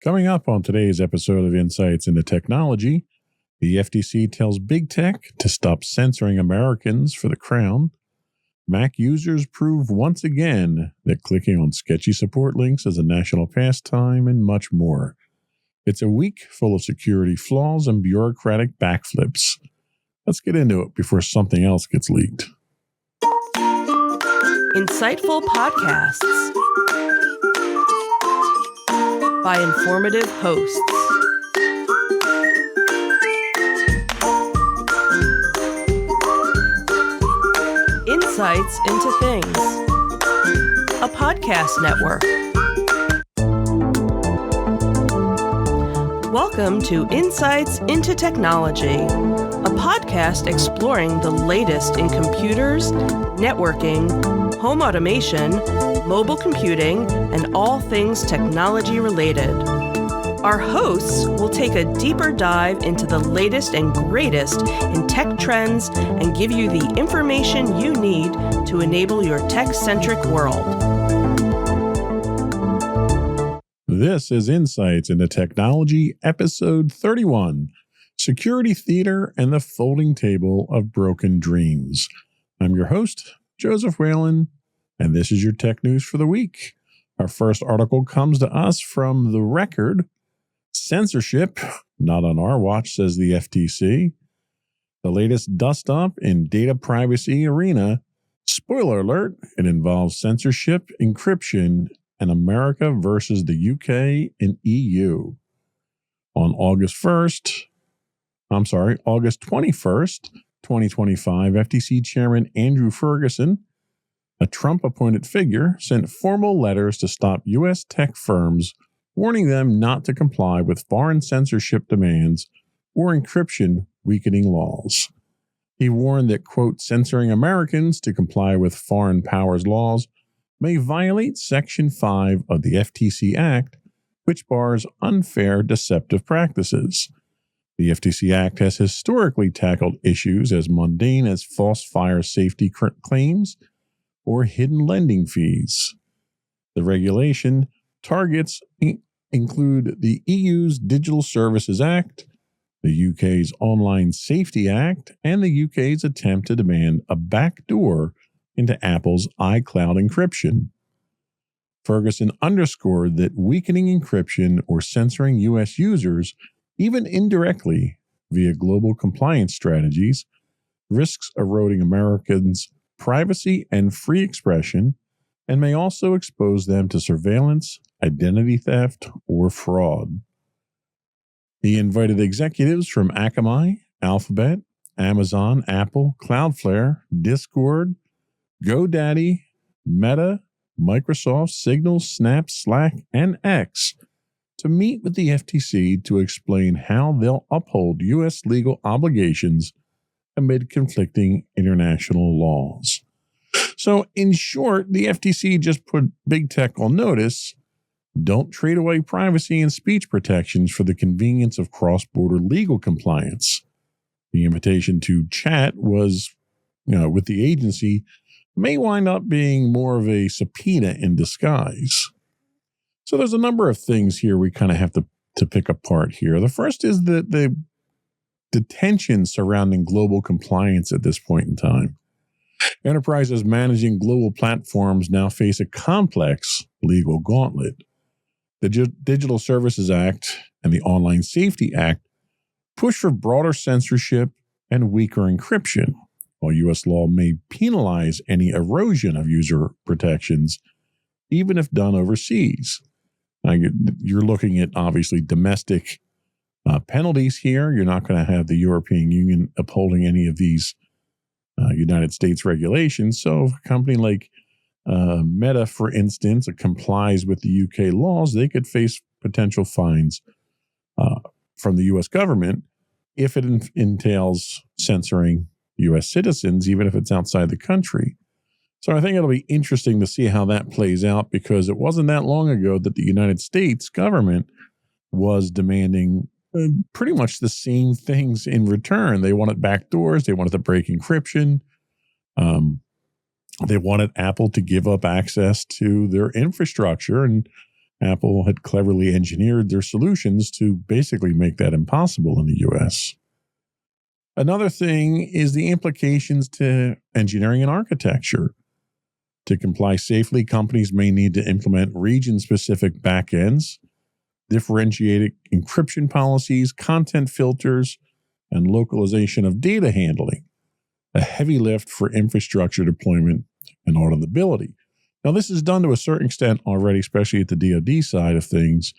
Coming up on today's episode of Insights into Technology, the FTC tells big tech to stop censoring Americans for the crown. Mac users prove once again that clicking on sketchy support links is a national pastime, and much more. It's a week full of security flaws and bureaucratic backflips. Let's get into it before something else gets leaked. Insightful podcasts by informative hosts. Insights into Things, a podcast network. Welcome to Insights into Technology, a podcast exploring the latest in computers, networking, home automation, mobile computing, and all things technology related. Our hosts will take a deeper dive into the latest and greatest in tech trends and give you the information you need to enable your tech-centric world. This is Insights into Technology, Episode 31, Security Theater and the Folding Table of Broken Dreams. I'm your host, Joseph Whalen, and this is your tech news for the week. Our first article comes to us from The Record. Censorship, not on our watch, says the FTC. The latest dust-up in data privacy arena. Spoiler alert, it involves censorship, encryption, and America versus the UK and EU. On August 21st, 2025, FTC Chairman Andrew Ferguson, a Trump-appointed figure, sent formal letters to stop U.S. tech firms, warning them not to comply with foreign censorship demands or encryption-weakening laws. He warned that, quote, censoring Americans to comply with foreign powers laws may violate Section 5 of the FTC Act, which bars unfair deceptive practices. The FTC Act has historically tackled issues as mundane as false fire safety claims or hidden lending fees. The regulation targets include the EU's Digital Services Act, the UK's Online Safety Act, and the UK's attempt to demand a backdoor into Apple's iCloud encryption. Ferguson underscored that weakening encryption or censoring U.S. users, even indirectly via global compliance strategies, risks eroding Americans' privacy and free expression, and may also expose them to surveillance, identity theft, or fraud. He invited executives from Akamai, Alphabet, Amazon, Apple, Cloudflare, Discord, GoDaddy, Meta, Microsoft, Signal, Snap, Slack, and X to meet with the FTC to explain how they'll uphold U.S. legal obligations amid conflicting international laws. So, in short, the FTC just put big tech on notice. Don't trade away privacy and speech protections for the convenience of cross-border legal compliance. The invitation to chat was, with the agency may wind up being more of a subpoena in disguise. So there's a number of things here we kind of have to pick apart here. The first is the tension surrounding global compliance at this point in time. Enterprises managing global platforms now face a complex legal gauntlet. The Digital Services Act and the Online Safety Act push for broader censorship and weaker encryption, while U.S. law may penalize any erosion of user protections, even if done overseas. Now, you're looking at, obviously, domestic penalties here. You're not going to have the European Union upholding any of these United States regulations. So if a company like Meta, for instance, complies with the UK laws, they could face potential fines from the U.S. government if it entails censoring U.S. citizens, even if it's outside the country. So I think it'll be interesting to see how that plays out, because it wasn't that long ago that the United States government was demanding pretty much the same things in return. They wanted backdoors. They wanted to break encryption. They wanted Apple to give up access to their infrastructure. And Apple had cleverly engineered their solutions to basically make that impossible in the US. Another thing is the implications to engineering and architecture. To comply safely, companies may need to implement region-specific backends, differentiated encryption policies, content filters, and localization of data handling, a heavy lift for infrastructure deployment and auditability. Now, this is done to a certain extent already, especially at the DoD side of things,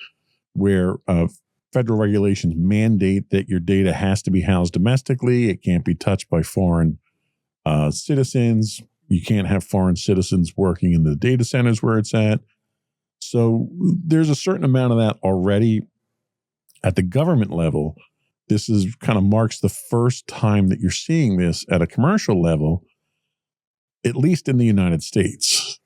where federal regulations mandate that your data has to be housed domestically. It can't be touched by foreign citizens. You can't have foreign citizens working in the data centers where it's at. So there's a certain amount of that already at the government level. This is kind of marks the first time that you're seeing this at a commercial level, at least in the United States.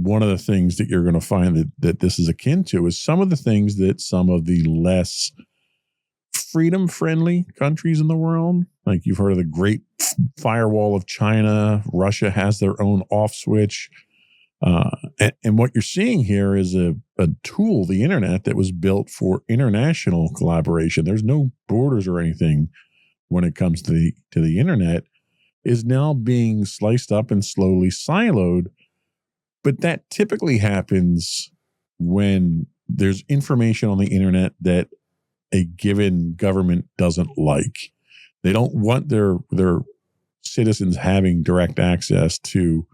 One of the things that you're going to find that this is akin to is some of the things that some of the less freedom-friendly countries in the world, like you've heard of the Great Firewall of China, Russia has their own off switch. And what you're seeing here is a tool, the internet, that was built for international collaboration. There's no borders or anything when it comes to the internet, is now being sliced up and slowly siloed. But that typically happens when there's information on the internet that a given government doesn't like. They don't want their citizens having direct access to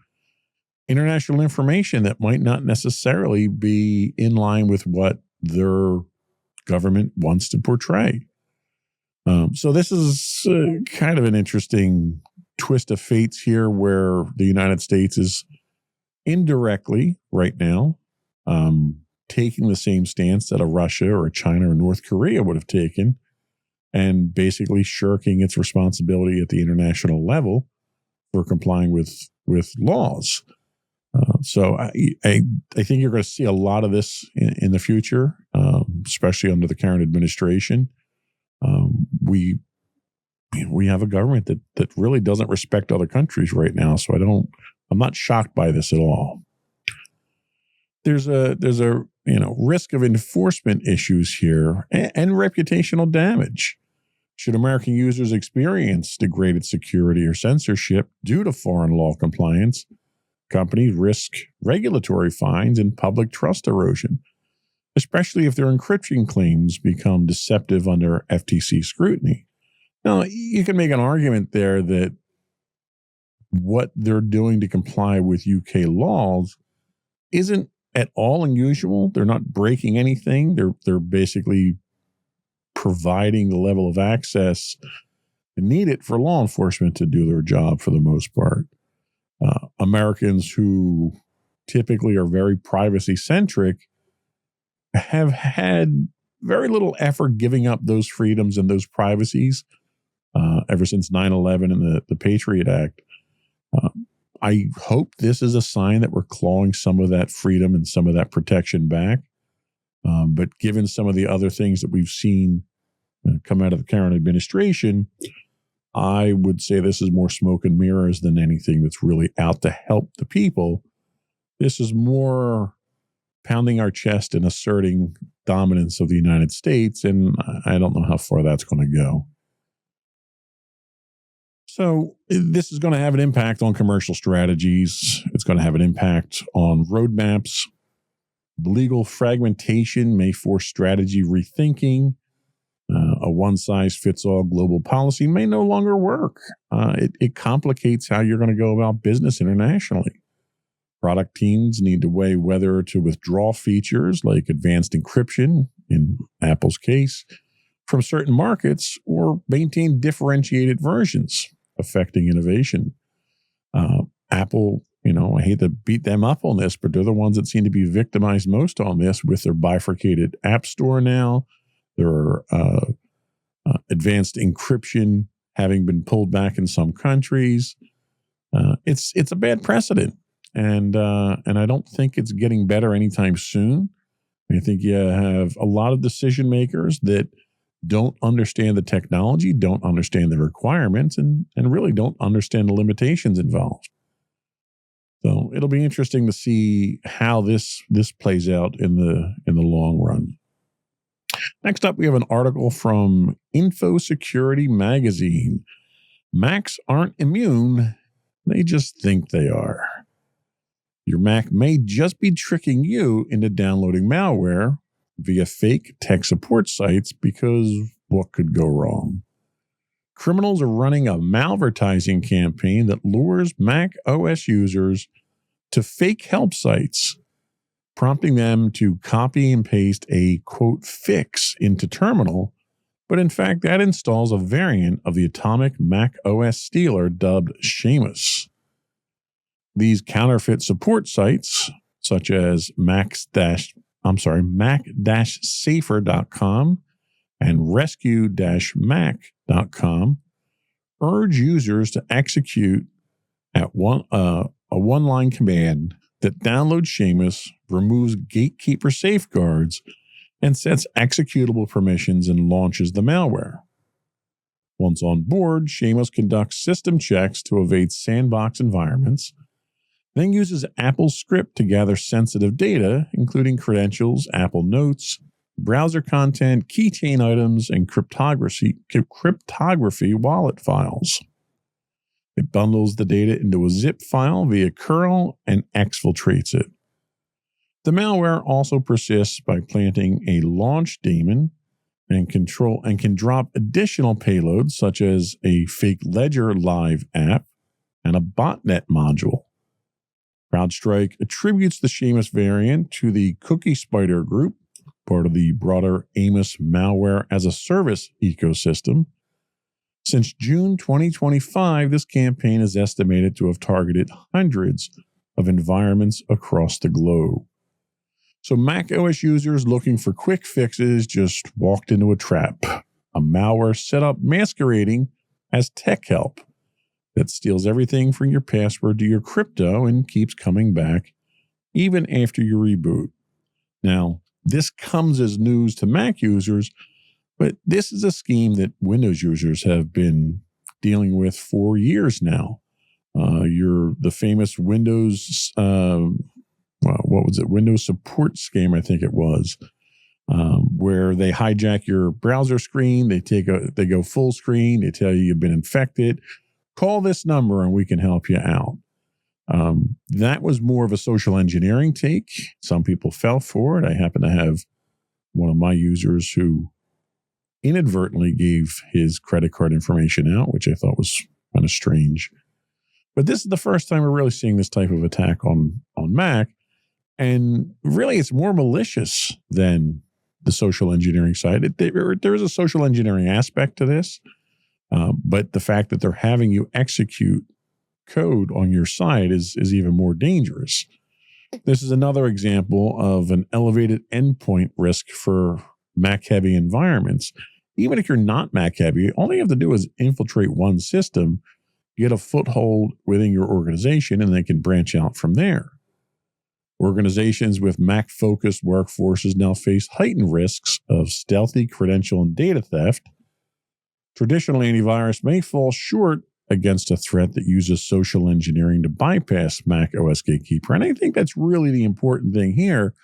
international information that might not necessarily be in line with what their government wants to portray. So this is kind of an interesting twist of fates here, where the United States is indirectly right now taking the same stance that a Russia or a China or North Korea would have taken, and basically shirking its responsibility at the international level for complying with laws. So I think you're going to see a lot of this in the future, especially under the current administration. We have a government that really doesn't respect other countries right now. So I'm not shocked by this at all. There's a risk of enforcement issues here and reputational damage. Should American users experience degraded security or censorship due to foreign law compliance, companies risk regulatory fines and public trust erosion, especially if their encryption claims become deceptive under FTC scrutiny. Now, you can make an argument there that what they're doing to comply with UK laws isn't at all unusual. They're not breaking anything. They're basically providing the level of access needed for law enforcement to do their job for the most part. Americans who typically are very privacy-centric have had very little effort giving up those freedoms and those privacies ever since 9/11 and the Patriot Act. I hope this is a sign that we're clawing some of that freedom and some of that protection back. But given some of the other things that we've seen come out of the current administration, I would say this is more smoke and mirrors than anything that's really out to help the people. This is more pounding our chest and asserting dominance of the United States, and I don't know how far that's going to go. So this is going to have an impact on commercial strategies. It's going to have an impact on roadmaps. Legal fragmentation may force strategy rethinking. A one-size-fits-all global policy may no longer work. It complicates how you're going to go about business internationally. Product teams need to weigh whether to withdraw features like advanced encryption, in Apple's case, from certain markets, or maintain differentiated versions, affecting innovation. Apple, I hate to beat them up on this, but they're the ones that seem to be victimized most on this with their bifurcated app store now. Their advanced encryption having been pulled back in some countries. It's a bad precedent, and I don't think it's getting better anytime soon. I think you have a lot of decision makers that don't understand the technology, don't understand the requirements, and really don't understand the limitations involved. So it'll be interesting to see how this plays out in the long run. Next up, we have an article from InfoSecurity magazine. Macs aren't immune, they just think they are. Your Mac may just be tricking you into downloading malware via fake tech support sites, because what could go wrong? Criminals are running a malvertising campaign that lures Mac OS users to fake help sites, prompting them to copy and paste a, quote, fix into terminal, but in fact that installs a variant of the atomic Mac OS stealer dubbed SHAMOS. These counterfeit support sites, such as mac-safer.com and rescue-mac.com, urge users to execute a one-line command that downloads SHAMOS, removes Gatekeeper safeguards, and sets executable permissions and launches the malware. Once on board, SHAMOS conducts system checks to evade sandbox environments, then uses Apple's script to gather sensitive data, including credentials, Apple Notes, browser content, keychain items, and cryptography wallet files. It bundles the data into a zip file via curl and exfiltrates it. The malware also persists by planting a launch daemon and can drop additional payloads such as a fake Ledger Live app and a botnet module. CrowdStrike attributes the SHAMOS variant to the Cookie Spider group, part of the broader Amos malware as a service ecosystem. Since June 2025, this campaign is estimated to have targeted hundreds of environments across the globe. So Mac OS users looking for quick fixes just walked into a trap, a malware setup masquerading as tech help that steals everything from your password to your crypto and keeps coming back even after you reboot. Now, this comes as news to Mac users, but this is a scheme that Windows users have been dealing with for years now. The famous Windows, Windows support scam, I think it was, where they hijack your browser screen, they go full screen, they tell you you've been infected. Call this number and we can help you out. That was more of a social engineering take. Some people fell for it. I happen to have one of my users who inadvertently gave his credit card information out, which I thought was kind of strange. But this is the first time we're really seeing this type of attack on Mac. And really, it's more malicious than the social engineering side. There is a social engineering aspect to this. But the fact that they're having you execute code on your side is even more dangerous. This is another example of an elevated endpoint risk for Mac-heavy environments. Even if you're not Mac-heavy, all you have to do is infiltrate one system, get a foothold within your organization, and they can branch out from there. Organizations with Mac-focused workforces now face heightened risks of stealthy credential and data theft. Traditional antivirus may fall short against a threat that uses social engineering to bypass Mac OS Gatekeeper. And I think that's really the important thing here,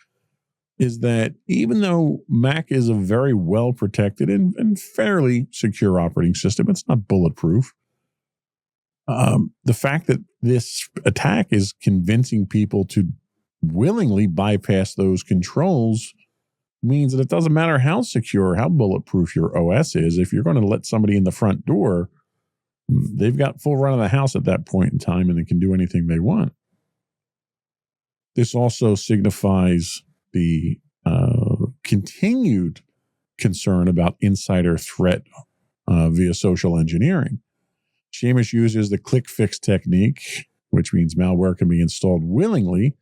is that even though Mac is a very well protected and fairly secure operating system, it's not bulletproof. The fact that this attack is convincing people to willingly bypass those controls means that it doesn't matter how secure, how bulletproof your OS is. If you're going to let somebody in the front door, they've got full run of the house at that point in time, and they can do anything they want. This also signifies the continued concern about insider threat via social engineering. SHAMOS uses the click fix technique, which means malware can be installed willingly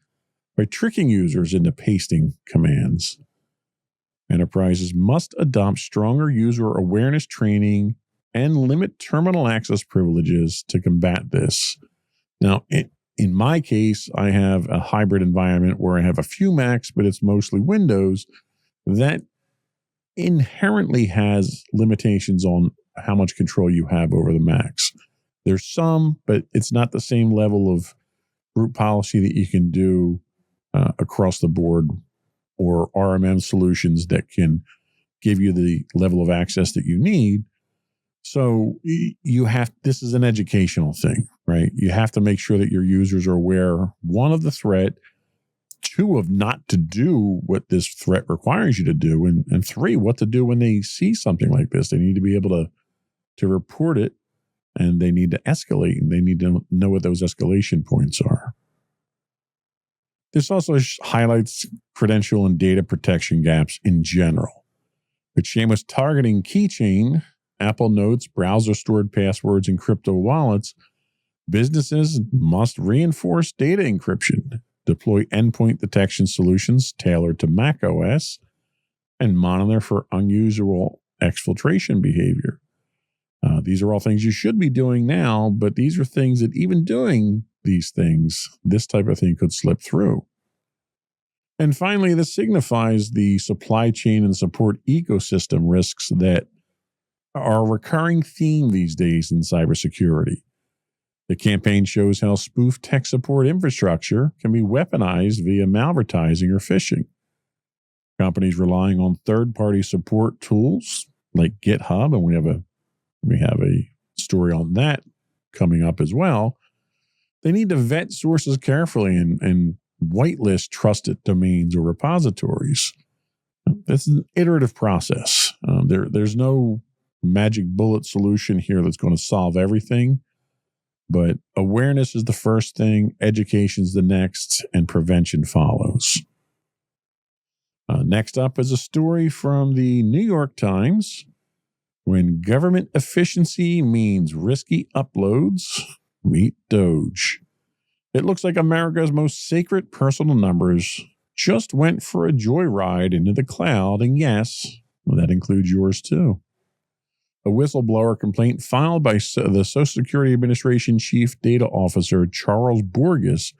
by tricking users into pasting commands. Enterprises must adopt stronger user awareness training and limit terminal access privileges to combat this. Now, in my case, I have a hybrid environment where I have a few Macs, but it's mostly Windows. That inherently has limitations on how much control you have over the Macs. There's some, but it's not the same level of group policy that you can do across the board, or RMM solutions that can give you the level of access that you need. So this is an educational thing, right? You have to make sure that your users are aware, one, of the threat, two, of not to do what this threat requires you to do, and three, what to do when they see something like this. They need to be able to report it, and they need to escalate, and they need to know what those escalation points are. This also highlights credential and data protection gaps in general. With SHAMOS targeting keychain, Apple Notes, browser-stored passwords, and crypto wallets, businesses must reinforce data encryption, deploy endpoint detection solutions tailored to macOS, and monitor for unusual exfiltration behavior. These are all things you should be doing now, but these are things that even doing these things, this type of thing could slip through. And finally, this signifies the supply chain and support ecosystem risks that are a recurring theme these days in cybersecurity. The campaign shows how spoofed tech support infrastructure can be weaponized via malvertising or phishing. Companies relying on third-party support tools like GitHub, and we have a story on that coming up as well. They need to vet sources carefully and whitelist trusted domains or repositories. It's an iterative process. There's no magic bullet solution here that's going to solve everything, but awareness is the first thing, education is the next, and prevention follows. Next up is a story from the New York Times. When government efficiency means risky uploads, meet Doge. It looks like America's most sacred personal numbers just went for a joyride into the cloud, and yes, that includes yours too. A whistleblower complaint filed by the Social Security Administration Chief Data Officer Charles Borges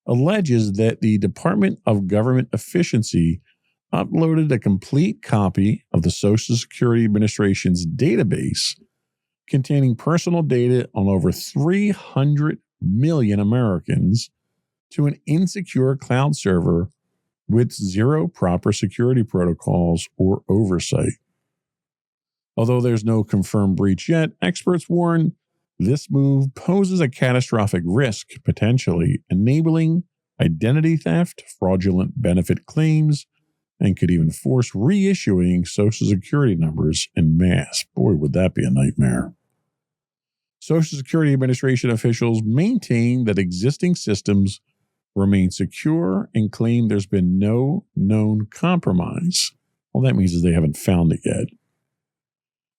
alleges that the Department of Government Efficiency uploaded a complete copy of the Social Security Administration's database containing personal data on over 300 million Americans to an insecure cloud server with zero proper security protocols or oversight. Although there's no confirmed breach yet, experts warn this move poses a catastrophic risk, potentially enabling identity theft, fraudulent benefit claims, and could even force reissuing Social Security numbers en masse. Boy, would that be a nightmare. Social Security Administration officials maintain that existing systems remain secure and claim there's been no known compromise. All that means is they haven't found it yet.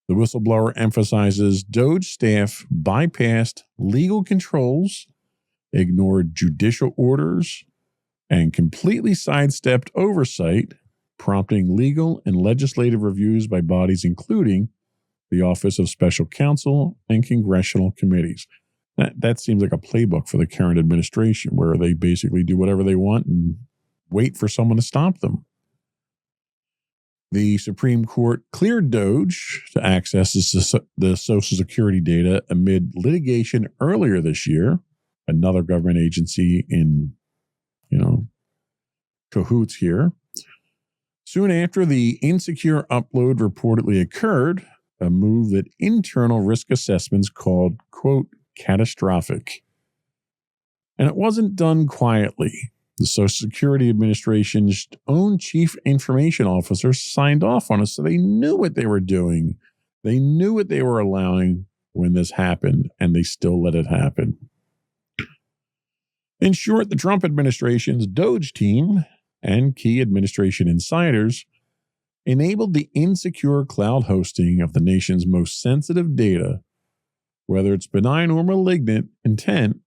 The whistleblower emphasizes Doge staff bypassed legal controls, ignored judicial orders, and completely sidestepped oversight, prompting legal and legislative reviews by bodies including the Office of Special Counsel and congressional committees. That seems like a playbook for the current administration, where they basically do whatever they want and wait for someone to stop them. The Supreme Court cleared Doge to access the Social Security data amid litigation earlier this year. Another government agency in, cahoots here. Soon after the insecure upload reportedly occurred, a move that internal risk assessments called, quote, catastrophic. And it wasn't done quietly. The Social Security Administration's own chief information officer signed off on it, so they knew what they were doing. They knew what they were allowing when this happened, and they still let it happen. In short, the Trump administration's Doge team and key administration insiders enabled the insecure cloud hosting of the nation's most sensitive data. Whether it's benign or malignant intent,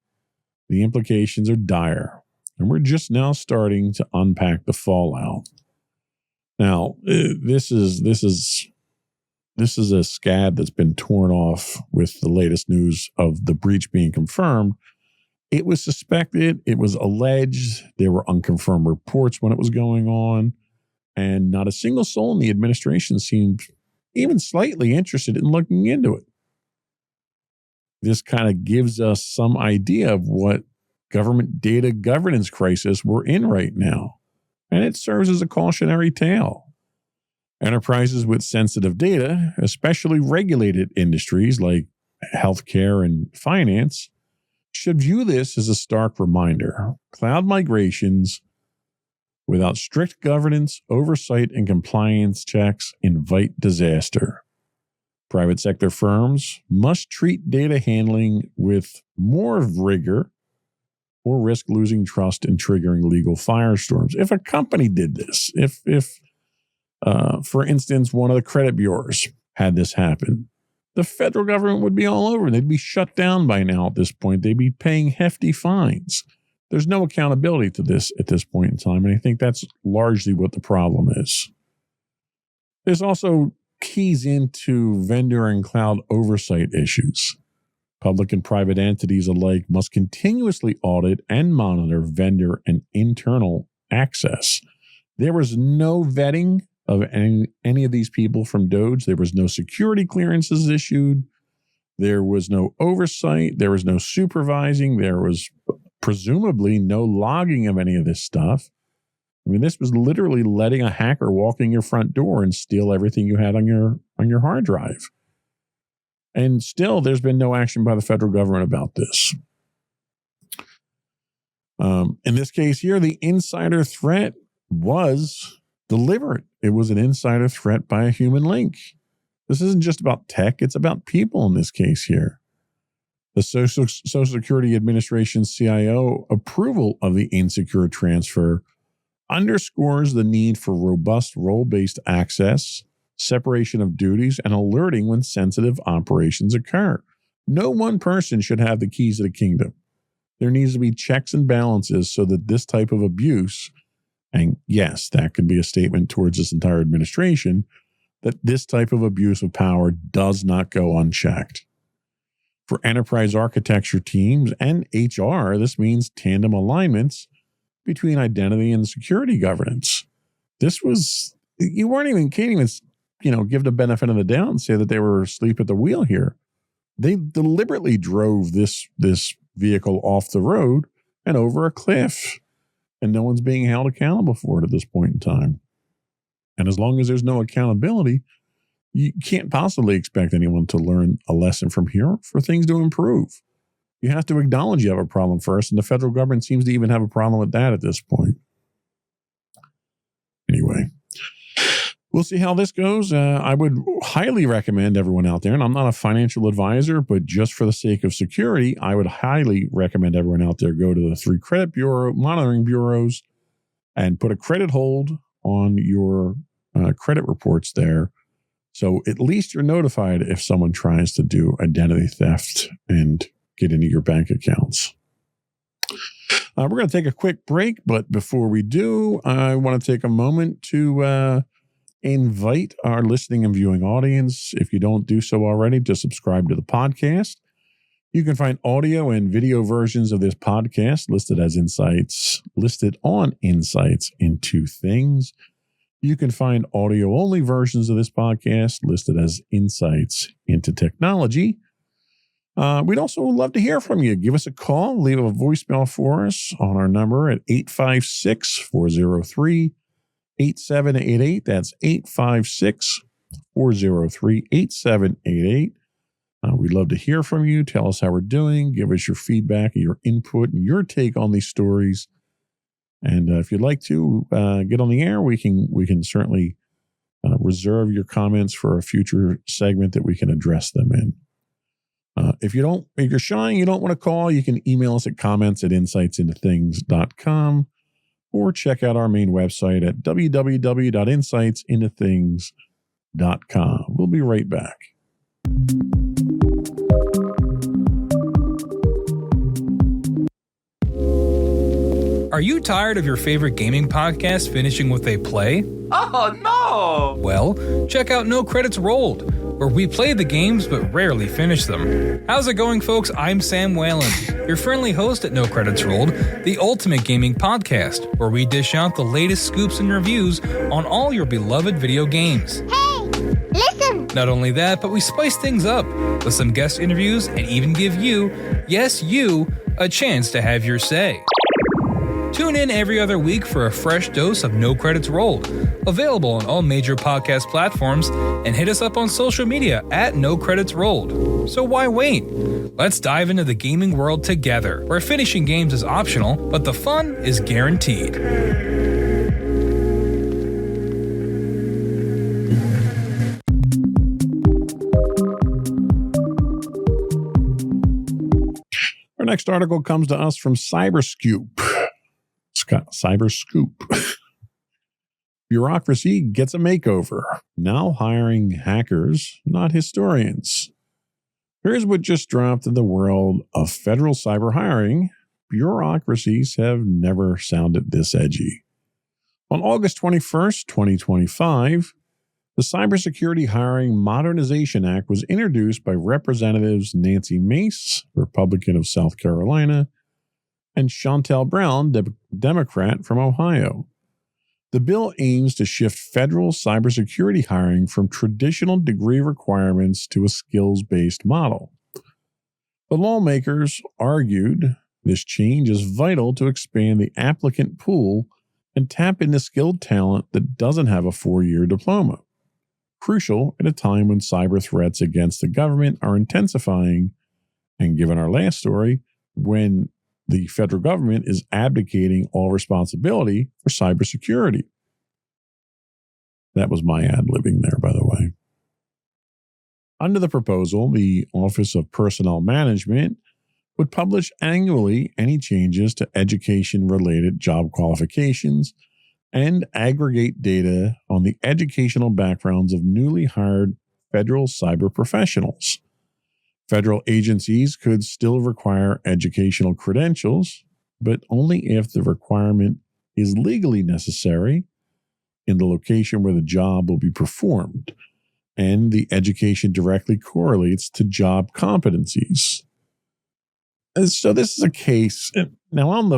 the implications are dire, and we're just now starting to unpack the fallout. Now, this is a scab that's been torn off with the latest news of the breach being confirmed. It was suspected, it was alleged, there were unconfirmed reports when it was going on, and not a single soul in the administration seemed even slightly interested in looking into it. This kind of gives us some idea of what government data governance crisis we're in right now, and it serves as a cautionary tale. Enterprises with sensitive data, especially regulated industries like healthcare and finance, should view this as a stark reminder. Cloud migrations without strict governance, oversight, and compliance checks invite disaster. Private sector firms must treat data handling with more rigor or risk losing trust and triggering legal firestorms. If a company did this, if for instance, one of the credit bureaus had this happen, the federal government would be all over. They'd be shut down by now at this point. They'd be paying hefty fines. There's no accountability to this at this point in time, and I think that's largely what the problem is. There's also keys into vendor and cloud oversight issues. Public and private entities alike must continuously audit and monitor vendor and internal access. There was no vetting of any of these people from DOJ. There was no security clearances issued. There was no oversight. There was no supervising. There was presumably no logging of any of this stuff. I mean, this was literally letting a hacker walk in your front door and steal everything you had on your hard drive. And still, there's been no action by the federal government about this. In this case here, the insider threat was deliberate. It was an insider threat by a human link. This isn't just about tech. It's about people in this case here. The Social Security Administration's CIO approval of the insecure transfer underscores the need for robust role-based access, separation of duties, and alerting when sensitive operations occur. No one person should have the keys to the kingdom. There needs to be checks and balances so that this type of abuse, and yes, that could be a statement towards this entire administration, that this type of abuse of power does not go unchecked. For enterprise architecture teams and HR, this means tandem alignments between identity and security governance. This was, you can't even, give the benefit of the doubt and say that they were asleep at the wheel here. They deliberately drove this vehicle off the road and over a cliff, and no one's being held accountable for it at this point in time. And as long as there's no accountability, you can't possibly expect anyone to learn a lesson from here for things to improve. You have to acknowledge you have a problem first, and the federal government seems to even have a problem with that at this point. Anyway, we'll see how this goes. I would highly recommend everyone out there, and I'm not a financial advisor, but just for the sake of security, I would highly recommend everyone out there go to the 3 credit bureau monitoring bureaus and put a credit hold on your credit reports there. So at least you're notified if someone tries to do identity theft and get into your bank accounts. We're going to take a quick break, but before we do, I want to take a moment to invite our listening and viewing audience, if you don't do so already, to subscribe to the podcast. You can find audio and video versions of this podcast listed on Insights into Things. You can find audio-only versions of this podcast listed as Insights into Technology. We'd also love to hear from you. Give us a call. Leave a voicemail for us on our number at 856-403-8788. That's 856-403-8788. We'd love to hear from you. Tell us how we're doing. Give us your feedback, your input, and your take on these stories. And if you'd like to get on the air, we can certainly reserve your comments for a future segment that we can address them in. If you're shy and you don't want to call, you can email us at comments@insightsintothings.com or check out our main website at www.insightsintothings.com. We'll be right back. Are you tired of your favorite gaming podcast finishing with a play? Oh, no! Well, check out No Credits Rolled, where we play the games but rarely finish them. How's it going, folks? I'm Sam Whalen, your friendly host at No Credits Rolled, the ultimate gaming podcast, where we dish out the latest scoops and reviews on all your beloved video games. Hey, listen! Not only that, but we spice things up with some guest interviews and even give you, yes you, a chance to have your say. Tune in every other week for a fresh dose of No Credits Rolled, available on all major podcast platforms, and hit us up on social media at No Credits Rolled. So why wait? Let's dive into the gaming world together, where finishing games is optional, but the fun is guaranteed. Our next article comes to us from Cyberscoop. Cyberscoop. Bureaucracy gets a makeover. Now hiring hackers, not historians. Here's what just dropped in the world of federal cyber hiring. Bureaucracies have never sounded this edgy. On August 21st, 2025, the Cybersecurity Hiring Modernization Act was introduced by Representatives Nancy Mace, Republican of South Carolina, and Shontel Brown, Democrat from Ohio. The bill aims to shift federal cybersecurity hiring from traditional degree requirements to a skills-based model. The lawmakers argued this change is vital to expand the applicant pool and tap into skilled talent that doesn't have a 4-year diploma. Crucial at a time when cyber threats against the government are intensifying, and given our last story, when the federal government is abdicating all responsibility for cybersecurity. That was my ad-libbing there, by the way. Under the proposal, the Office of Personnel Management would publish annually any changes to education-related job qualifications and aggregate data on the educational backgrounds of newly hired federal cyber professionals. Federal agencies could still require educational credentials, but only if the requirement is legally necessary in the location where the job will be performed, and the education directly correlates to job competencies. And so this is a case. Now, I'm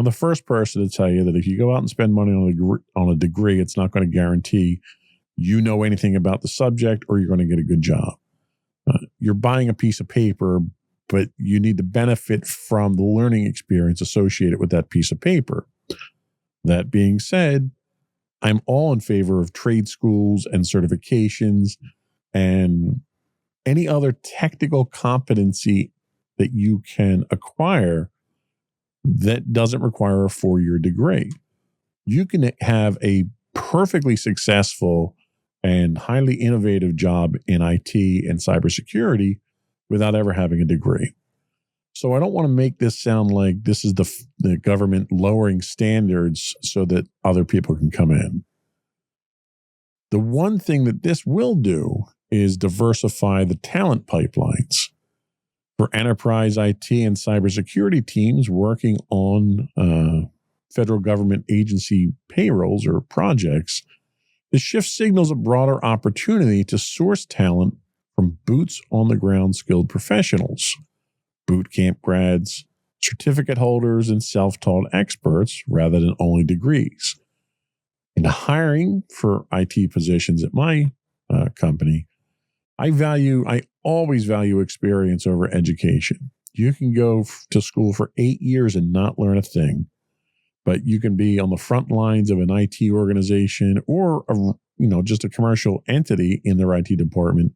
the first person to tell you that if you go out and spend money on a degree, it's not going to guarantee you know anything about the subject or you're going to get a good job. You're buying a piece of paper, but you need to benefit from the learning experience associated with that piece of paper. That being said, I'm all in favor of trade schools and certifications and any other technical competency that you can acquire that doesn't require a 4-year degree. You can have a perfectly successful and highly innovative job in IT and cybersecurity without ever having a degree. So I don't want to make this sound like this is the government lowering standards so that other people can come in. The one thing that this will do is diversify the talent pipelines. For enterprise IT and cybersecurity teams working on federal government agency payrolls or projects, the shift signals a broader opportunity to source talent from boots-on-the-ground skilled professionals, boot camp grads, certificate holders, and self-taught experts rather than only degrees. In hiring for IT positions at my company, I always value experience over education. You can go to school for 8 years and not learn a thing, but you can be on the front lines of an IT organization or just a commercial entity in their IT department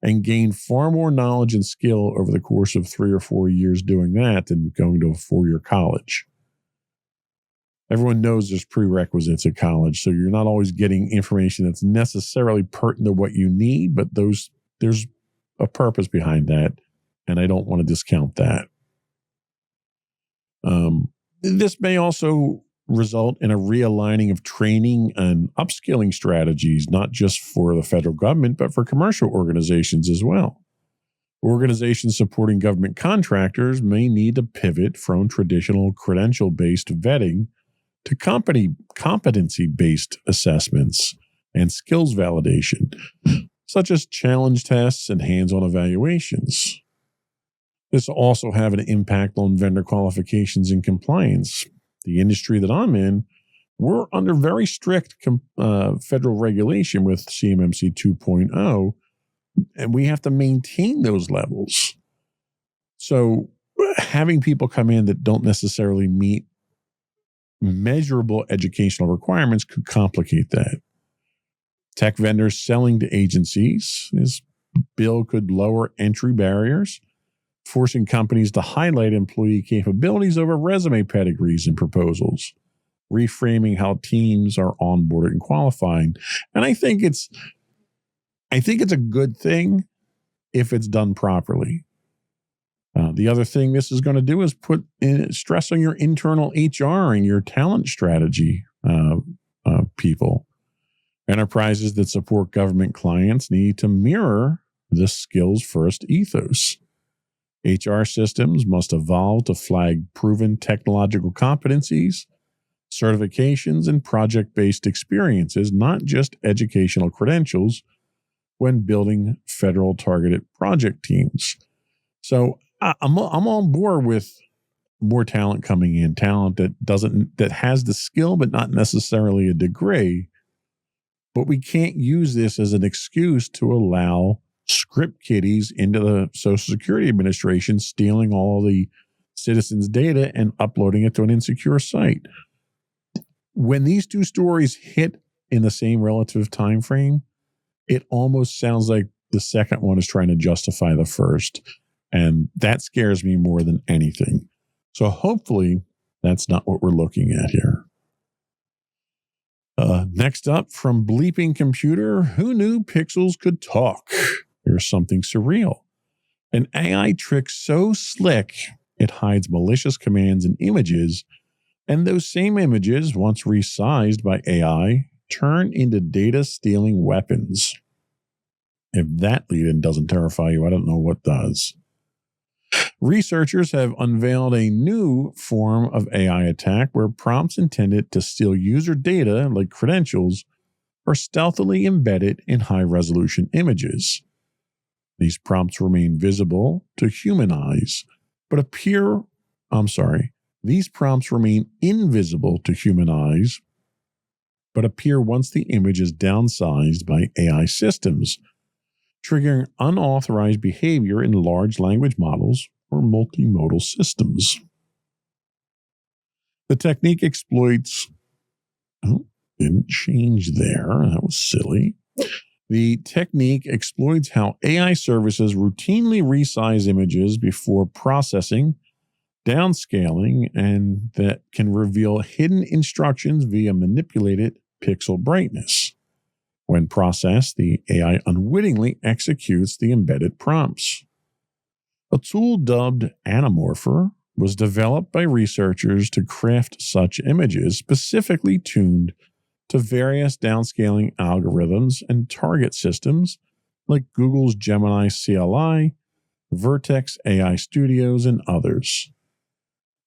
and gain far more knowledge and skill over the course of 3 or 4 years doing that than going to a 4-year college. Everyone knows there's prerequisites at college, so you're not always getting information that's necessarily pertinent to what you need, but there's a purpose behind that, and I don't want to discount that. This may also result in a realigning of training and upskilling strategies, not just for the federal government, but for commercial organizations as well. Organizations supporting government contractors may need to pivot from traditional credential-based vetting to competency-based assessments and skills validation, such as challenge tests and hands-on evaluations. This will also have an impact on vendor qualifications and compliance. The industry that I'm in we're under very strict federal regulation with CMMC 2.0, and we have to maintain those levels. So having people come in that don't necessarily meet measurable educational requirements could complicate that. Tech vendors selling to agencies, this bill could lower entry barriers, forcing companies to highlight employee capabilities over resume pedigrees and proposals, reframing how teams are onboarded and qualified. And I think it's a good thing if it's done properly. The other thing this is going to do is put stress on your internal HR and your talent strategy people. Enterprises that support government clients need to mirror this skills-first ethos. HR systems must evolve to flag proven technological competencies, certifications, and project-based experiences, not just educational credentials, when building federal targeted project teams. So I'm on board with more talent coming in, talent that has the skill but not necessarily a degree. But we can't use this as an excuse to allow script kiddies into the Social Security Administration, stealing all the citizens' data and uploading it to an insecure site. When these two stories hit in the same relative time frame, it almost sounds like the second one is trying to justify the first. And that scares me more than anything. So hopefully that's not what we're looking at here. Next up, from Bleeping Computer, who knew pixels could talk? Here's something surreal. An AI trick so slick, it hides malicious commands and images, and those same images, once resized by AI, turn into data-stealing weapons. If that lead-in doesn't terrify you, I don't know what does. Researchers have unveiled a new form of AI attack where prompts intended to steal user data, like credentials, are stealthily embedded in high-resolution images. These prompts remain visible to human eyes, but these prompts remain invisible to human eyes, but appear once the image is downsized by AI systems, triggering unauthorized behavior in large language models or multimodal systems. The technique exploits... didn't change there. That was silly. The technique exploits how AI services routinely resize images before processing, downscaling, and that can reveal hidden instructions via manipulated pixel brightness. When processed, the AI unwittingly executes the embedded prompts. A tool dubbed Anamorpher was developed by researchers to craft such images specifically tuned to various downscaling algorithms and target systems like Google's Gemini CLI, Vertex AI Studios, and others.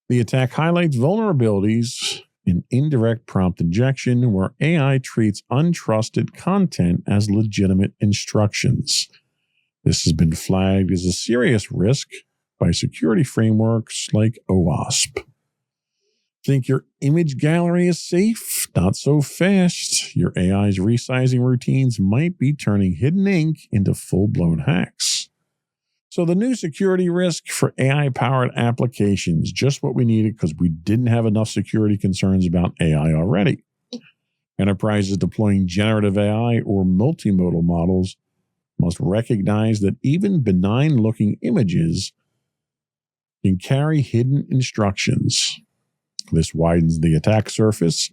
The attack highlights vulnerabilities in indirect prompt injection, where AI treats untrusted content as legitimate instructions. This has been flagged as a serious risk by security frameworks like OWASP. Think your image gallery is safe? Not so fast. Your AI's resizing routines might be turning hidden ink into full-blown hacks. So the new security risk for AI-powered applications, just what we needed because we didn't have enough security concerns about AI already. Enterprises deploying generative AI or multimodal models must recognize that even benign-looking images can carry hidden instructions. This widens the attack surface,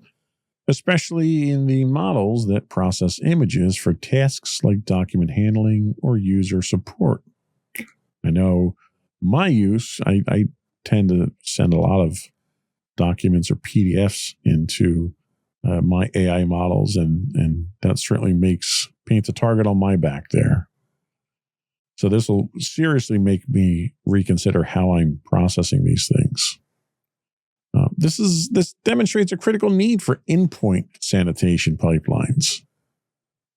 especially in the models that process images for tasks like document handling or user support. I know my use, I tend to send a lot of documents or PDFs into my AI models, and that certainly paints a target on my back there. So this will seriously make me reconsider how I'm processing these things. This demonstrates a critical need for endpoint sanitation pipelines.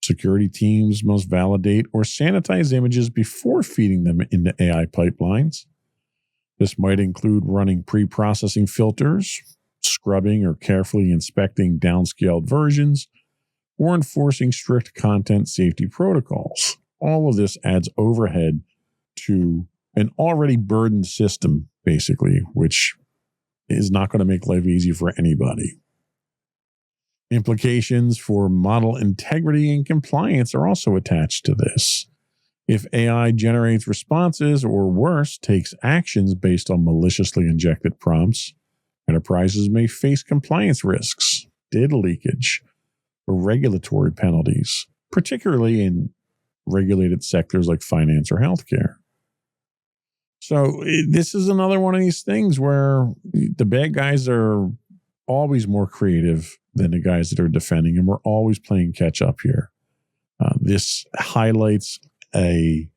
Security teams must validate or sanitize images before feeding them into AI pipelines. This might include running pre-processing filters, scrubbing or carefully inspecting downscaled versions, or enforcing strict content safety protocols. All of this adds overhead to an already burdened system, basically, which is not going to make life easy for anybody. Implications for model integrity and compliance are also attached to this. If AI generates responses or worse, takes actions based on maliciously injected prompts, enterprises may face compliance risks, data leakage, or regulatory penalties, particularly in regulated sectors like finance or healthcare. So this is another one of these things where the bad guys are always more creative than the guys that are defending, and we're always playing catch up here. This highlights a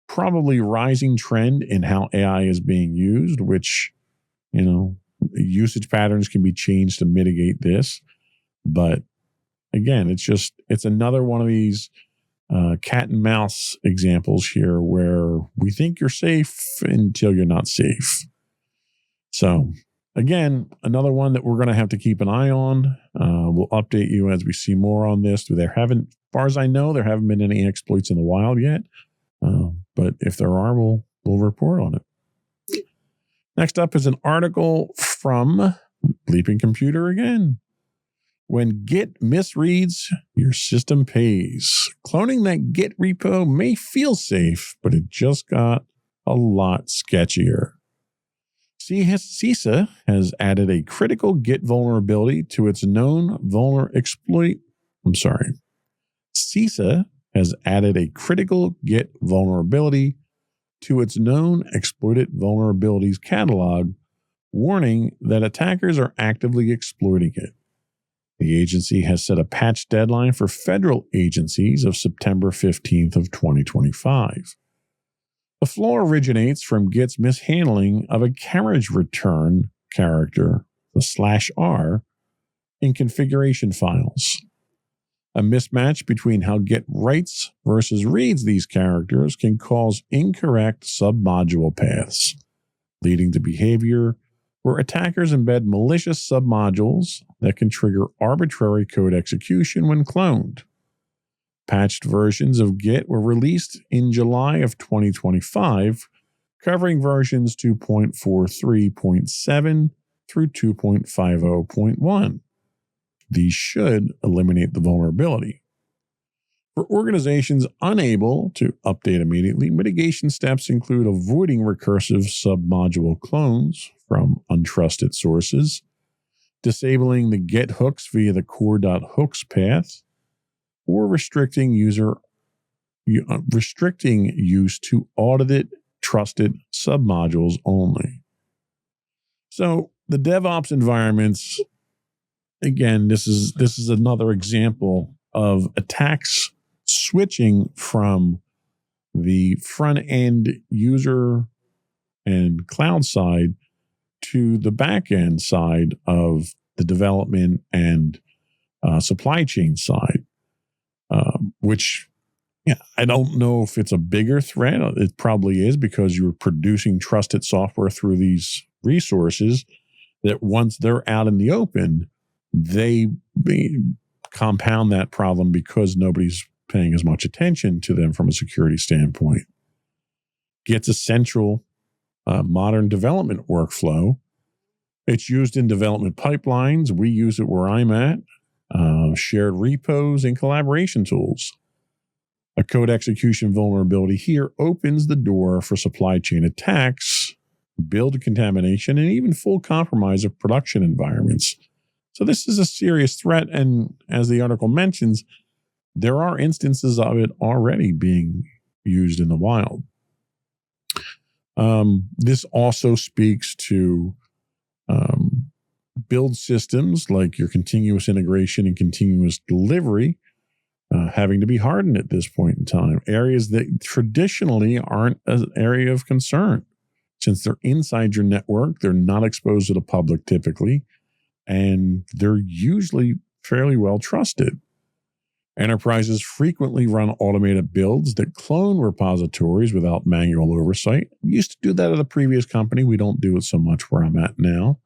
probably rising trend in how AI is being used, which, usage patterns can be changed to mitigate this. But again, it's another one of these cat and mouse examples here where we think you're safe until you're not safe. So again, another one that we're going to have to keep an eye on. We'll update you as we see more on this. As far as I know, there haven't been any exploits in the wild yet. But if there are, we'll report on it. Next up is an article from Bleeping Computer again. When Git misreads, your system pays. Cloning that Git repo may feel safe, but it just got a lot sketchier. CISA has added a critical Git vulnerability to its known CISA has added a critical Git vulnerability to its known exploited vulnerabilities catalog, warning that attackers are actively exploiting it. The agency has set a patch deadline for federal agencies of September 15th of 2025. The flaw originates from Git's mishandling of a carriage return character, the /r, in configuration files. A mismatch between how Git writes versus reads these characters can cause incorrect submodule paths, leading to behavior where attackers embed malicious submodules that can trigger arbitrary code execution when cloned. Patched versions of Git were released in July of 2025, covering versions 2.43.7 through 2.50.1. These should eliminate the vulnerability. For organizations unable to update immediately, mitigation steps include avoiding recursive submodule clones from untrusted sources, disabling the get hooks via the core.hooks path, or restricting use to audited, trusted submodules only. So the DevOps environments, again, this is another example of attacks switching from the front-end user and cloud side to the back-end side of the development and supply chain side, which I don't know if it's a bigger threat. It probably is, because you're producing trusted software through these resources that once they're out in the open, they compound that problem because nobody's paying as much attention to them from a security standpoint. Git's a central modern development workflow. It's used in development pipelines. We use it where I'm at, shared repos and collaboration tools. A code execution vulnerability here opens the door for supply chain attacks, build contamination, and even full compromise of production environments. So this is a serious threat, and as the article mentions, there are instances of it already being used in the wild. This also speaks to build systems like your continuous integration and continuous delivery having to be hardened at this point in time. Areas that traditionally aren't an area of concern. Since they're inside your network, they're not exposed to the public typically, and they're usually fairly well trusted. Enterprises frequently run automated builds that clone repositories without manual oversight. We used to do that at a previous company. We don't do it so much where I'm at now.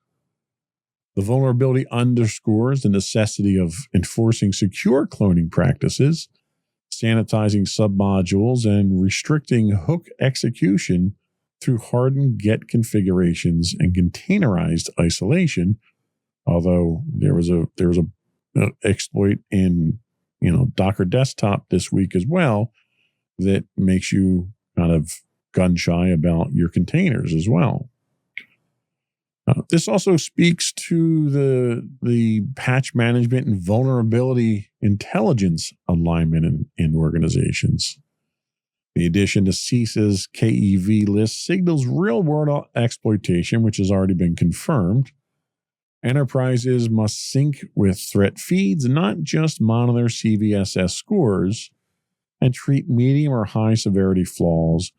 The vulnerability underscores the necessity of enforcing secure cloning practices, sanitizing submodules, and restricting hook execution through hardened get configurations and containerized isolation. Although there was a exploit in Docker Desktop this week as well that makes you kind of gun shy about your containers as well. This also speaks to the patch management and vulnerability intelligence alignment in organizations. The addition to CISA's KEV list signals real-world exploitation, which has already been confirmed. Enterprises must sync with threat feeds, not just monitor CVSS scores, and treat medium or high severity flaws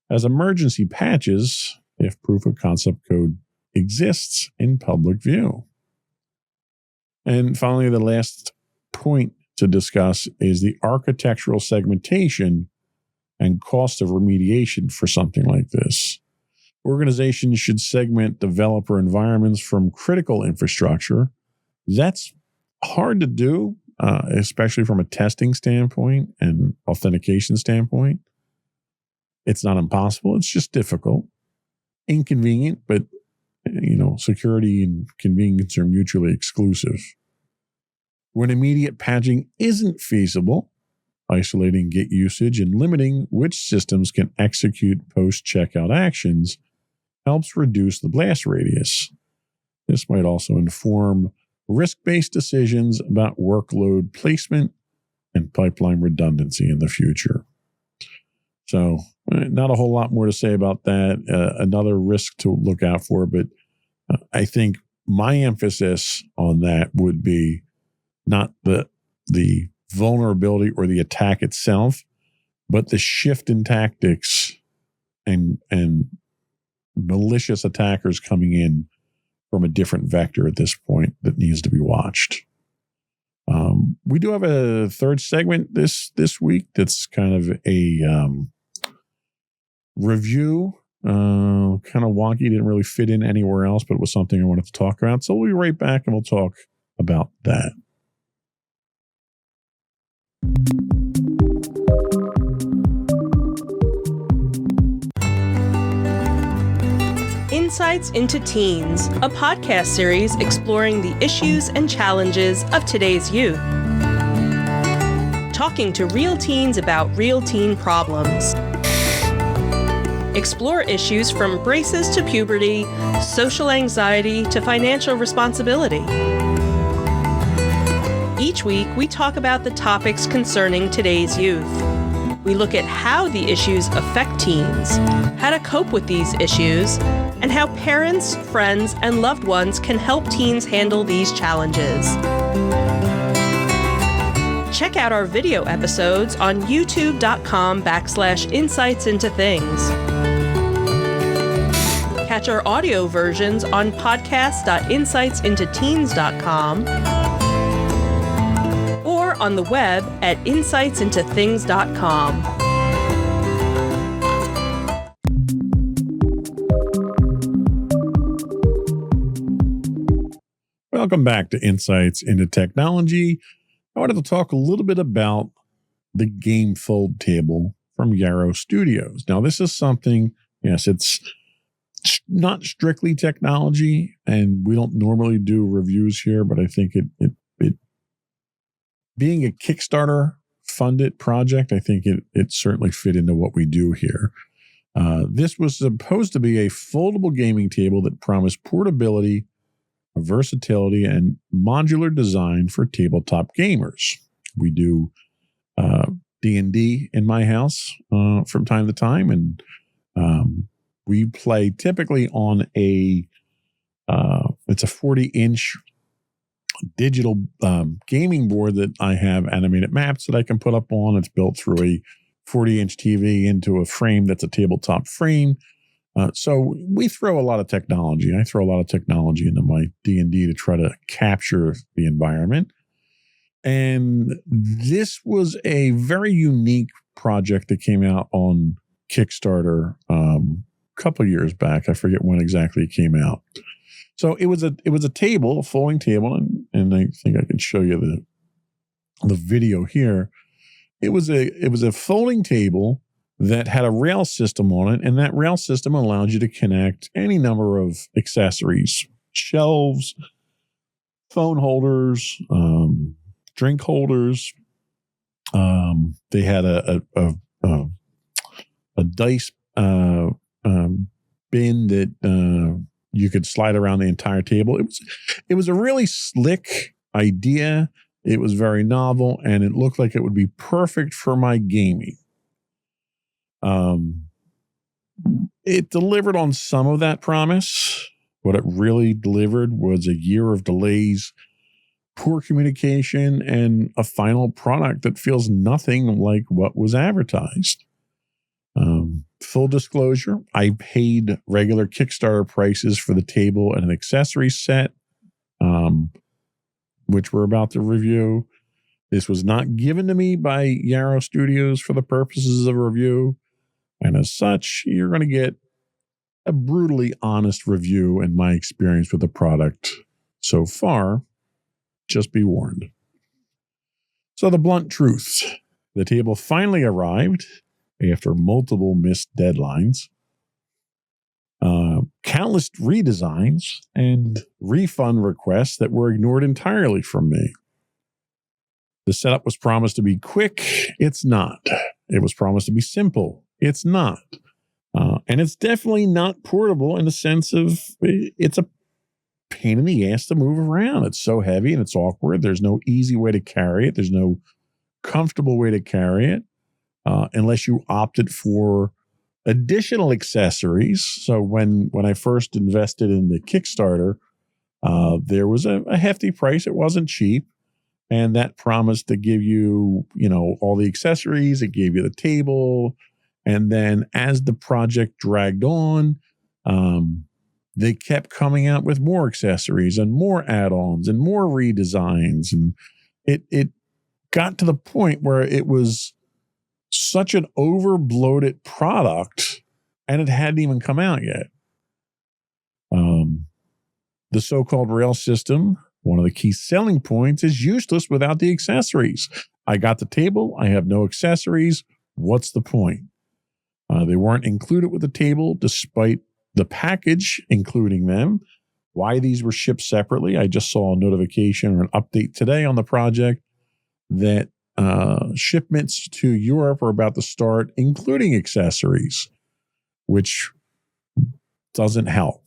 as emergency patches if proof of concept code exists in public view. And finally, the last point to discuss is the architectural segmentation and cost of remediation for something like this. Organizations should segment developer environments from critical infrastructure. That's hard to do, especially from a testing standpoint and authentication standpoint. It's not impossible. It's just difficult, inconvenient, but security and convenience are mutually exclusive. When immediate patching isn't feasible, isolating Git usage and limiting which systems can execute post-checkout actions helps reduce the blast radius. This might also inform risk-based decisions about workload placement and pipeline redundancy in the future. So, not a whole lot more to say about that. Another risk to look out for, but I think my emphasis on that would be not the vulnerability or the attack itself, but the shift in tactics and malicious attackers coming in from a different vector at this point that needs to be watched. We do have a third segment this week that's kind of a review. Kind of wonky, didn't really fit in anywhere else, but it was something I wanted to talk about. So we'll be right back and we'll talk about that. Insights into Teens, a podcast series exploring the issues and challenges of today's youth. Talking to real teens about real teen problems. Explore issues from braces to puberty, social anxiety to financial responsibility. Each week, we talk about the topics concerning today's youth. We look at how the issues affect teens, how to cope with these issues, and how parents, friends, and loved ones can help teens handle these challenges. Check out our video episodes on youtube.com/insightsintothings. Catch our audio versions on podcast.insightsintoteens.com or on the web at insightsintothings.com. Welcome back to Insights into Technology. I wanted to talk a little bit about the gamefold table from Yarrow Studios. Now, this is something, yes, it's not strictly technology, and we don't normally do reviews here, but I think it being a Kickstarter funded project, I think it certainly fit into what we do here. This was supposed to be a foldable gaming table that promised portability, versatility, and modular design for tabletop gamers. We do D&D in my house from time to time, and we play typically on it's a 40-inch digital gaming board that I have animated maps that I can put up on. It's built through a 40-inch TV into a frame that's a tabletop frame. So we throw a lot of technology. I throw a lot of technology into my D&D to try to capture the environment. And this was a very unique project that came out on Kickstarter a couple years back. I forget when exactly it came out. So it was a table, a folding table, and I think I can show you the video here. It was a folding table that had a rail system on it, and that rail system allowed you to connect any number of accessories, shelves, phone holders, drink holders. They had a dice bin that you could slide around the entire table. It was a really slick idea. It was very novel, and it looked like it would be perfect for my gaming. It delivered on some of that promise. What it really delivered was a year of delays, poor communication, and a final product that feels nothing like what was advertised. Full disclosure, I paid regular Kickstarter prices for the table and an accessory set, which we're about to review. This was not given to me by Yarrow Studios for the purposes of review. And as such, you're going to get a brutally honest review and my experience with the product so far. Just be warned. So the blunt truth, the table finally arrived after multiple missed deadlines, countless redesigns, and refund requests that were ignored entirely from me. The setup was promised to be quick. It's not. It was promised to be simple. It's not. And it's definitely not portable in the sense of it's a pain in the ass to move around. It's so heavy and it's awkward. There's no easy way to carry it. There's no comfortable way to carry it unless you opted for additional accessories. So when I first invested in the Kickstarter, there was a hefty price. It wasn't cheap. And that promised to give you, all the accessories. It gave you the table. And then as the project dragged on, they kept coming out with more accessories and more add-ons and more redesigns. And it got to the point where it was such an over-bloated product, and it hadn't even come out yet. The so-called rail system, one of the key selling points, is useless without the accessories. I got the table. I have no accessories. What's the point? They weren't included with the table despite the package including them. Why these were shipped separately, I just saw a notification or an update today on the project that shipments to Europe are about to start, including accessories, which doesn't help.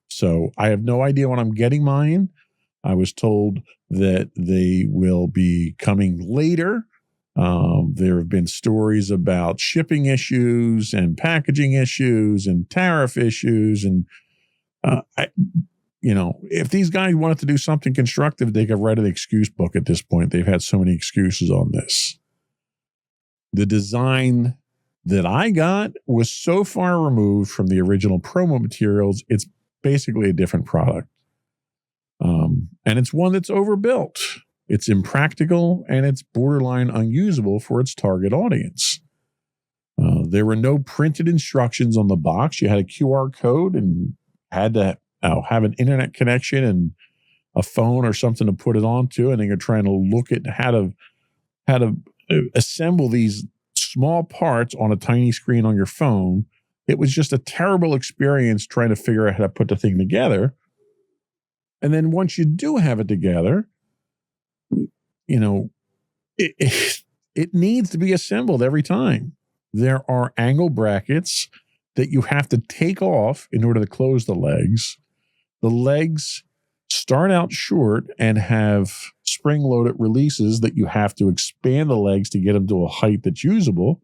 So I have no idea when I'm getting mine. I was told that they will be coming later. There have been stories about shipping issues and packaging issues and tariff issues. And, if these guys wanted to do something constructive, they could write an excuse book at this point. They've had so many excuses on this. The design that I got was so far removed from the original promo materials, it's basically a different product. And it's one that's overbuilt. It's impractical, and it's borderline unusable for its target audience. There were no printed instructions on the box. You had a QR code and had to have an internet connection and a phone or something to put it onto, and then you're trying to look at how to assemble these small parts on a tiny screen on your phone. It was just a terrible experience trying to figure out how to put the thing together. And then once you do have it together, it needs to be assembled every time. There are angle brackets that you have to take off in order to close the legs. The legs start out short and have spring-loaded releases that you have to expand the legs to get them to a height that's usable,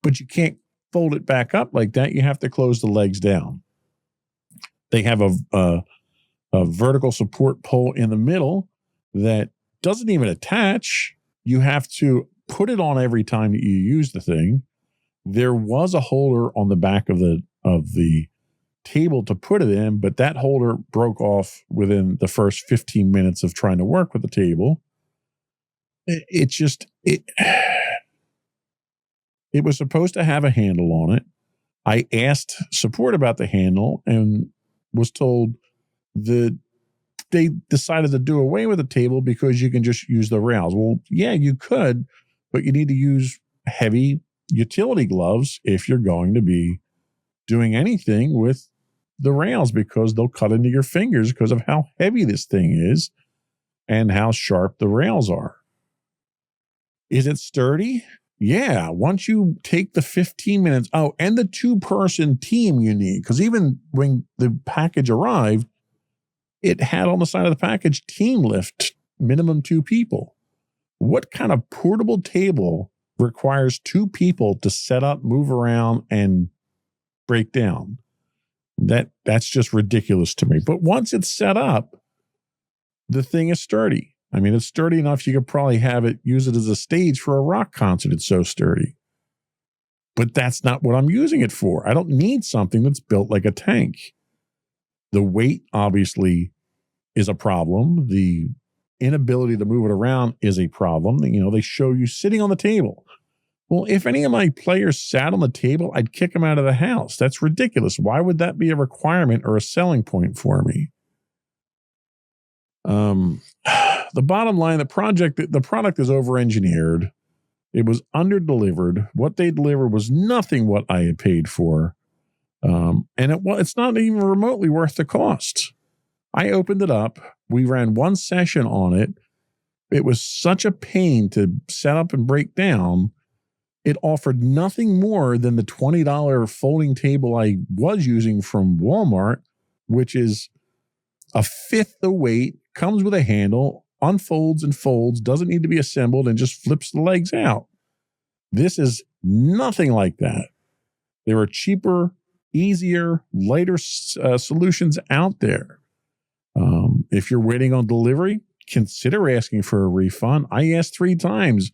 but you can't fold it back up like that. You have to close the legs down. They have a vertical support pole in the middle that doesn't even attach. You have to put it on every time that you use the thing. There was a holder on the back of the table to put it in, but that holder broke off within the first 15 minutes of trying to work with the table. It was supposed to have a handle on it. I asked support about the handle and was told that they decided to do away with the table because you can just use the rails. Well, yeah, you could, but you need to use heavy utility gloves if you're going to be doing anything with the rails, because they'll cut into your fingers because of how heavy this thing is and how sharp the rails are. Is it sturdy? Yeah. Once you take the 15 minutes, and the 2-person team you need, because even when the package arrived, it had on the side of the package team lift, minimum 2 people. What kind of portable table requires 2 people to set up, move around, and break down? That's just ridiculous to me. But once it's set up, the thing is sturdy. I mean, it's sturdy enough you could probably use it as a stage for a rock concert. It's so sturdy. But that's not what I'm using it for. I don't need something that's built like a tank. The weight, obviously, is a problem. The inability to move it around is a problem. They show you sitting on the table. Well, if any of my players sat on the table, I'd kick them out of the house. That's ridiculous. Why would that be a requirement or a selling point for me? The bottom line, the product is over-engineered. It was under-delivered. What they delivered was nothing what I had paid for. And it's not even remotely worth the cost. I opened it up. We ran one session on it. It was such a pain to set up and break down. It offered nothing more than the $20 folding table I was using from Walmart, which is a fifth the weight, comes with a handle, unfolds and folds, doesn't need to be assembled, and just flips the legs out. This is nothing like that. There are cheaper, easier, lighter solutions out there. If you're waiting on delivery, consider asking for a refund. I asked 3 times.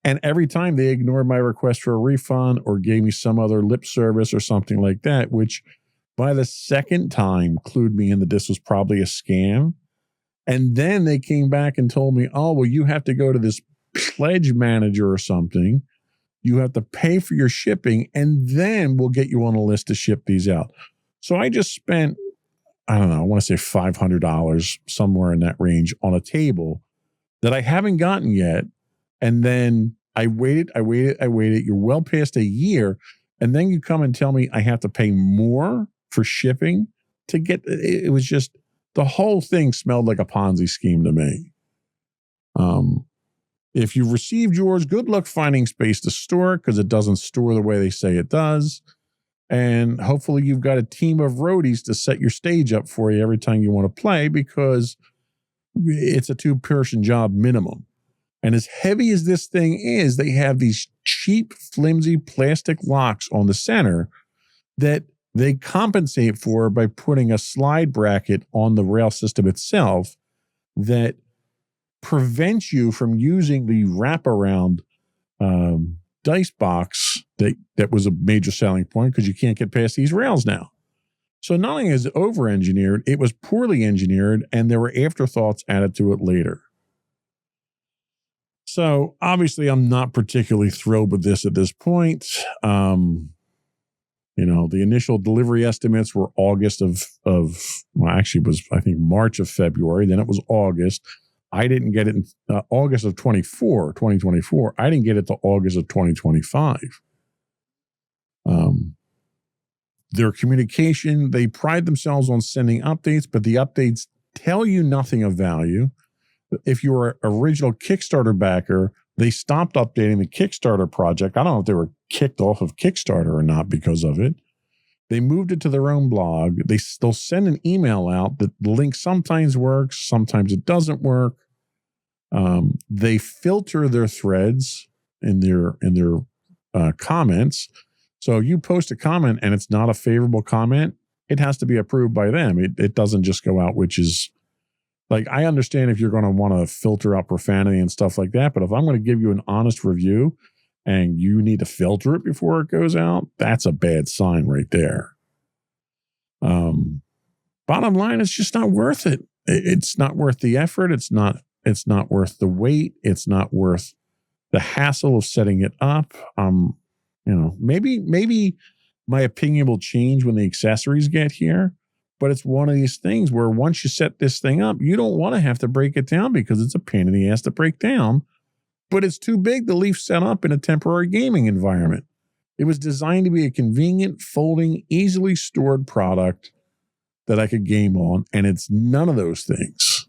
And every time they ignored my request for a refund or gave me some other lip service or something like that, which by the second time clued me in that this was probably a scam. And then they came back and told me, you have to go to this pledge manager or something. You have to pay for your shipping, and then we'll get you on a list to ship these out. So I just spent, I don't know, I want to say $500, somewhere in that range, on a table that I haven't gotten yet. And then I waited. You're well past a year. And then you come and tell me I have to pay more for shipping to get it. Was just, the whole thing smelled like a Ponzi scheme to me. If you've received yours, good luck finding space to store it, because it doesn't store the way they say it does. And hopefully you've got a team of roadies to set your stage up for you every time you want to play, because it's a 2-person job minimum. And as heavy as this thing is, they have these cheap, flimsy plastic locks on the center that they compensate for by putting a slide bracket on the rail system itself that prevents you from using the wraparound dice box that was a major selling point, because you can't get past these rails now. So not only is it over-engineered, it was poorly engineered, and there were afterthoughts added to it later. So obviously I'm not particularly thrilled with this at this point. The initial delivery estimates were August March of February. Then it was August. I didn't get it in August of 2024. I didn't get it to August of 2025. Their communication, they pride themselves on sending updates, but the updates tell you nothing of value. If you were an original Kickstarter backer, they stopped updating the Kickstarter project. I don't know if they were kicked off of Kickstarter or not because of it. They moved it to their own blog. They'll send an email out that the link sometimes works, sometimes it doesn't work. They filter their threads in their comments. So you post a comment and it's not a favorable comment, it has to be approved by them. It doesn't just go out, which is like, I understand if you're going to want to filter out profanity and stuff like that, but if I'm going to give you an honest review and you need to filter it before it goes out, that's a bad sign right there. Bottom line, it's just not worth it. It's not worth the effort. It's not worth the wait. It's not worth the hassle of setting it up. Maybe My opinion will change when the accessories get here. But it's one of these things where once you set this thing up, you don't want to have to break it down because it's a pain in the ass to break down. But it's too big to leave set up in a temporary gaming environment. It was designed to be a convenient, folding, easily stored product that I could game on, and it's none of those things.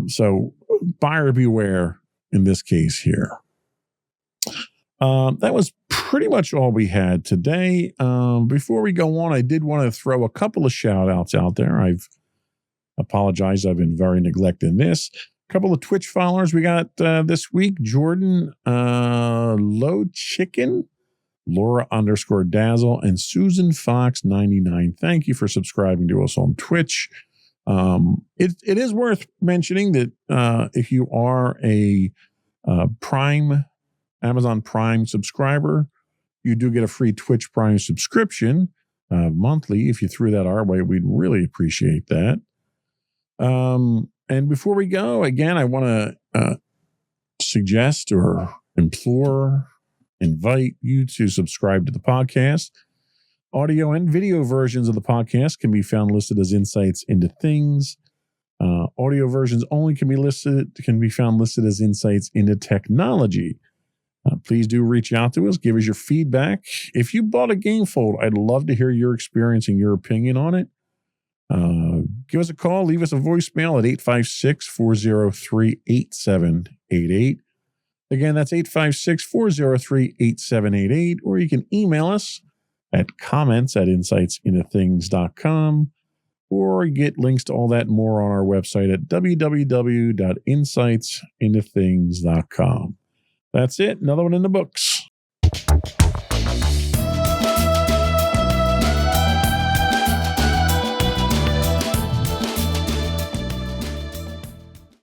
So buyer beware in this case here. That was pretty much all we had today. Before we go on, I did want to throw a couple of shout outs out there. I've apologized. I've been very neglected in this. A couple of Twitch followers we got this week. Jordan Low Chicken, Laura _Dazzle, and Susan Fox 99. Thank you for subscribing to us on Twitch. It is worth mentioning that if you are a Amazon Prime subscriber, you do get a free Twitch Prime subscription monthly. If you threw that our way, we'd really appreciate that. And before we go, again, I want to suggest or invite you to subscribe to the podcast. Audio and video versions of the podcast can be found listed as Insights into Things. Audio versions only can be found listed as Insights into Technology. Please do reach out to us. Give us your feedback. If you bought a gamefold, I'd love to hear your experience and your opinion on it. Give us a call. Leave us a voicemail at 856-403-8788. Again, that's 856-403-8788. Or you can email us at comments@insightsintothings.com, or get links to all that and more on our website at www.insightsintothings.com. That's it. Another one in the books.